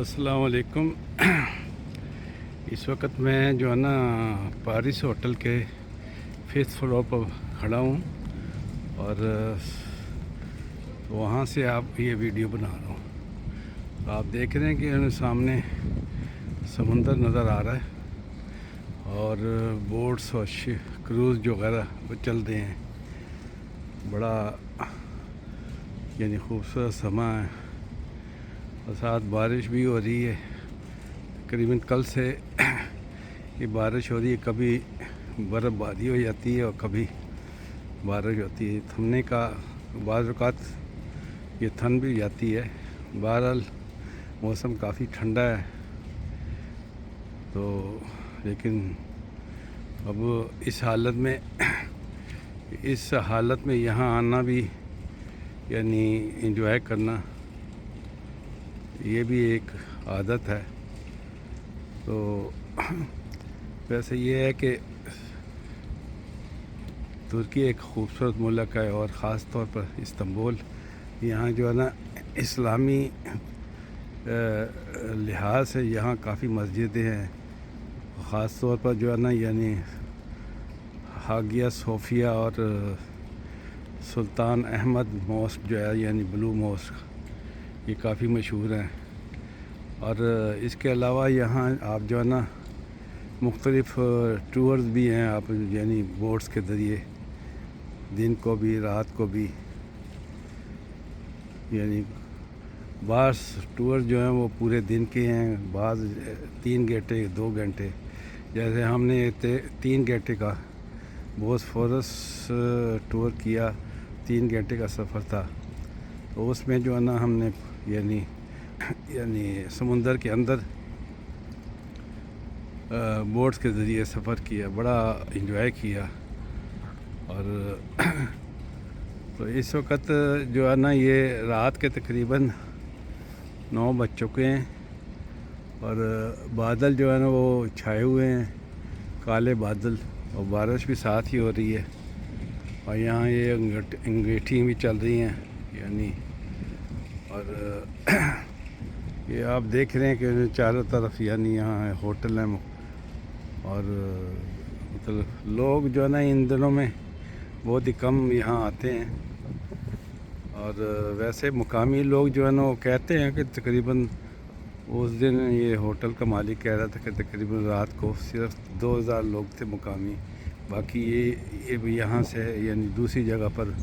अस्सलाम वालेकुम। इस वक्त मैं जो है ना पारिस होटल के 5th फ्लोर पर खड़ा हूँ और वहाँ से आप ये वीडियो बना रहा हूँ। तो आप देख रहे हैं कि सामने समुंदर नज़र आ रहा है और बोट्स और क्रूज़ वगैरह वो चल रहे हैं। बड़ा यानी खूबसूरत समा है और साथ बारिश भी हो रही है। तकरीबन कल से ये बारिश हो रही है, कभी बर्फ़बारी हो जाती है और कभी बारिश होती है। थमने का बाज़ औक़ात ये थन भी जाती है। बहरहाल मौसम काफ़ी ठंडा है तो लेकिन अब इस हालत में यहाँ आना भी यानी एंजॉय करना ये भी एक आदत है। तो वैसे ये है कि तुर्की एक ख़ूबसूरत मुल्क है और ख़ास तौर पर इस्तांबुल, यहाँ जो है ना इस्लामी लिहाज से यहाँ काफ़ी मस्जिदें हैं। ख़ास तौर पर जो है ना यानी हागिया सोफिया और सुल्तान अहमद मॉस्क जो है यानी ब्लू मॉस्क, ये काफ़ी मशहूर हैं। और इसके अलावा यहाँ आप जो है ना मुख्तलिफ़ टूर्स भी हैं, आप यानी बोट्स के ज़रिए दिन को भी रात को भी, यानी बास टूर जो हैं वो पूरे दिन के हैं, बाज़ 3 घंटे 2 घंटे। जैसे हमने 3 घंटे का बोस्फोरस टूर किया, 3 घंटे का सफ़र था। तो उसमें जो है ना हमने यानी समुंदर के अंदर बोट्स के ज़रिए सफ़र किया, बड़ा इंजॉय किया। और तो इस वक्त जो है ना ये रात के तकरीबन 9 बज चुके हैं और बादल जो है ना वो छाए हुए हैं, काले बादल, और बारिश भी साथ ही हो रही है। और यहाँ ये अंगीठी भी चल रही हैं यानी। और ये आप देख रहे हैं कि चारों तरफ यानी यहाँ होटल हैं और मतलब लोग जो है ना इन दिनों में बहुत ही कम यहाँ आते हैं। और वैसे मुकामी लोग जो है ना वो कहते हैं कि तकरीबन उस दिन ये होटल का मालिक कह रहा था कि तकरीबन रात को सिर्फ 2000 लोग थे मुकामी, बाकी ये भी यहाँ से यानी दूसरी जगह पर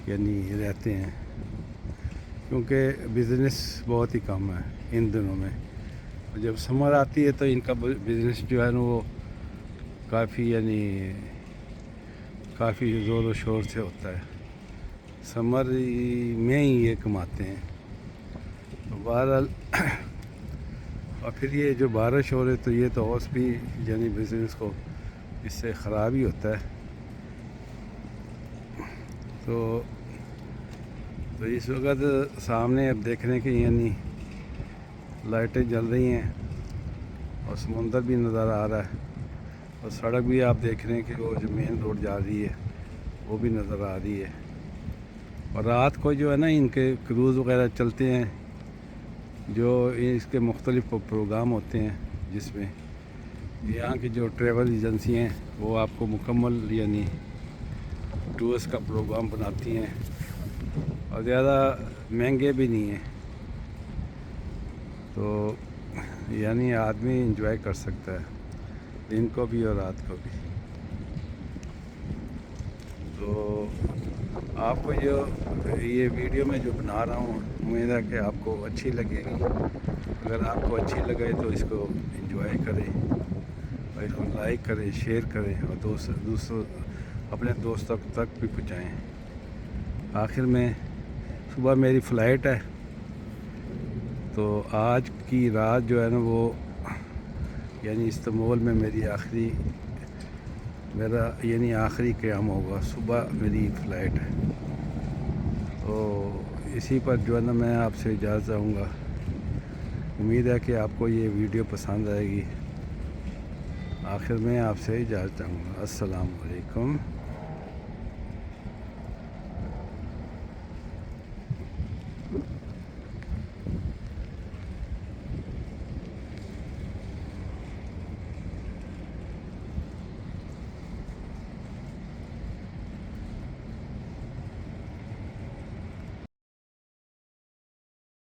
यानी रहते हैं, क्योंकि बिज़नेस बहुत ही कम है इन दिनों में। जब समर आती है तो इनका बिज़नेस जो है ना वो काफ़ी यानी काफ़ी ज़ोर व शोर से होता है। समर में ही ये कमाते हैं। तो बहरहाल और फिर ये जो बारिश हो रही तो ये तो और भी यानी बिज़नेस को इससे ख़राब ही होता है। तो इस वक्त सामने अब देख रहे हैं कि यानी लाइटें जल रही हैं और समुंदर भी नज़र आ रहा है और सड़क भी आप देख रहे हैं कि वो जो मेन रोड जा रही है वो भी नज़र आ रही है। और रात को जो है ना इनके क्रूज़ वगैरह चलते हैं, जो इसके मुख्तलिफ़ प्रोग्राम होते हैं, जिसमें यहाँ की जो ट्रैवल एजेंसी हैं वो आपको मुकम्मल यानी टूर्स का प्रोग्राम बनाती हैं और ज़्यादा महंगे भी नहीं हैं। तो यानी आदमी इंजॉय कर सकता है दिन को भी और रात को भी। तो आपको जो ये वीडियो मैं जो बना रहा हूँ उम्मीद है कि आपको अच्छी लगेगी। अगर आपको अच्छी लगे तो इसको एंजॉय करें और इसको लाइक करें, शेयर करें और दूसरों अपने दोस्तों तक भी पहुँचाएँ। आखिर में सुबह मेरी फ़्लाइट है तो आज की रात जो है ना वो यानी इस्तांबुल में मेरा यानी आखिरी क़याम होगा। सुबह मेरी फ़्लाइट है तो इसी पर जो है ना मैं आपसे इजाज़त चाहूँगा। उम्मीद है कि आपको ये वीडियो पसंद आएगी। आखिर में आपसे इजाज़त चाहूँगा। अस्सलाम वालेकुम।